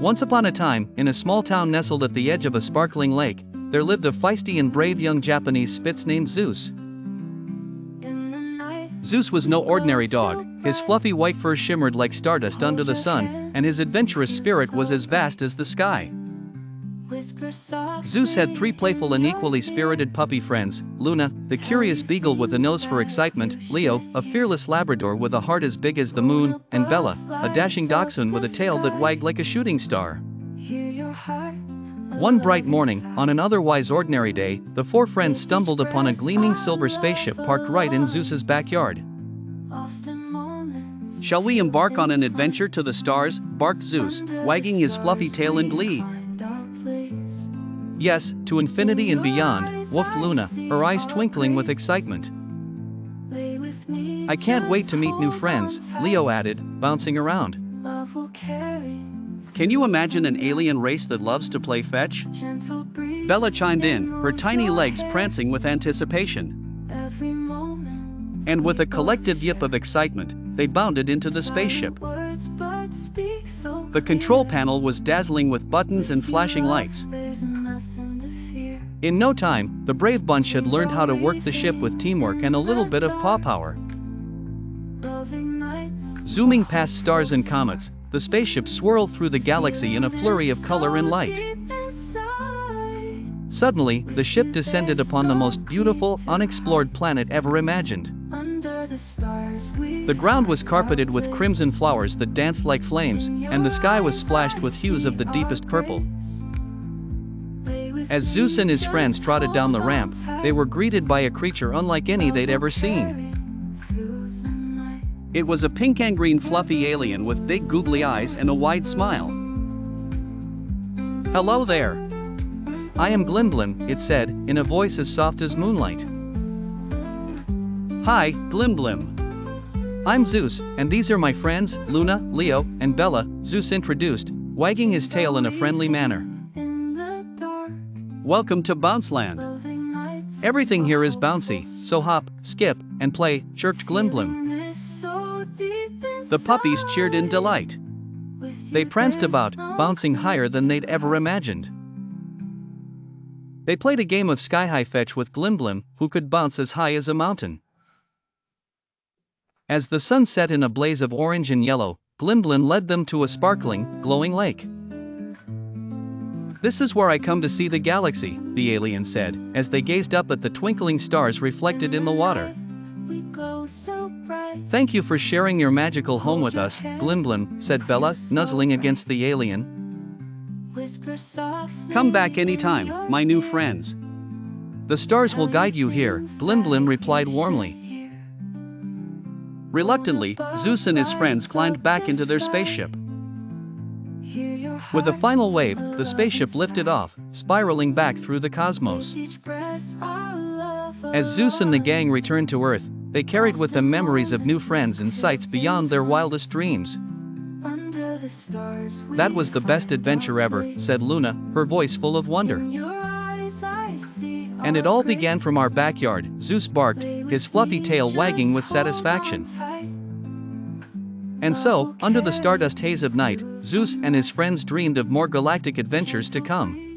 Once upon a time, in a small town nestled at the edge of a sparkling lake, there lived a feisty and brave young Japanese Spitz named Zeus. Zeus was no ordinary dog. His fluffy white fur shimmered like stardust under the sun, and his adventurous spirit was as vast as the sky. Zeus had 3 playful and equally spirited puppy friends: Luna, the curious beagle with a nose for excitement; Leo, a fearless Labrador with a heart as big as the moon; and Bella, a dashing dachshund with a tail that wagged like a shooting star. One bright morning, on an otherwise ordinary day, the 4 friends stumbled upon a gleaming silver spaceship parked right in Zeus's backyard. "Shall we embark on an adventure to the stars?" barked Zeus, wagging his fluffy tail in glee. "Yes, to infinity and beyond," woofed Luna, her eyes twinkling with excitement. "I can't wait to meet new friends," Leo added, bouncing around. "Can you imagine an alien race that loves to play fetch?" Bella chimed in, her tiny legs prancing with anticipation. And with a collective yip of excitement, they bounded into the spaceship. The control panel was dazzling with buttons and flashing lights. In no time, the brave bunch had learned how to work the ship with teamwork and a little bit of paw power. Zooming past stars and comets, the spaceship swirled through the galaxy in a flurry of color and light. Suddenly, the ship descended upon the most beautiful, unexplored planet ever imagined. The ground was carpeted with crimson flowers that danced like flames, and the sky was splashed with hues of the deepest purple. As Zeus and his friends trotted down the ramp, they were greeted by a creature unlike any they'd ever seen. It was a pink and green fluffy alien with big googly eyes and a wide smile. "Hello there. I am Glim-Glim," it said, in a voice as soft as moonlight. "Hi, Glim-Glim. I'm Zeus, and these are my friends, Luna, Leo, and Bella," Zeus introduced, wagging his tail in a friendly manner. "Welcome to Bounceland. Everything here is bouncy, so hop, skip, and play," chirped Glim-Glim. The puppies cheered in delight. They pranced about, bouncing higher than they'd ever imagined. They played a game of sky-high fetch with Glim-Glim, who could bounce as high as a mountain. As the sun set in a blaze of orange and yellow, Glim-Glim led them to a sparkling, glowing lake. "This is where I come to see the galaxy," the alien said, as they gazed up at the twinkling stars reflected in the water. "Thank you for sharing your magical home with us," Glim-Glim said, Bella, nuzzling against the alien. "Come back anytime, my new friends. The stars will guide you here," Glim-Glim replied warmly. Reluctantly, Zeus and his friends climbed back into their spaceship. With a final wave, the spaceship lifted off, spiraling back through the cosmos. As Zeus and the gang returned to Earth, they carried with them memories of new friends and sights beyond their wildest dreams. "That was the best adventure ever," said Luna, her voice full of wonder. "And it all began from our backyard," Zeus barked, his fluffy tail wagging with satisfaction. And so, under the stardust haze of night, Zeus and his friends dreamed of more galactic adventures to come.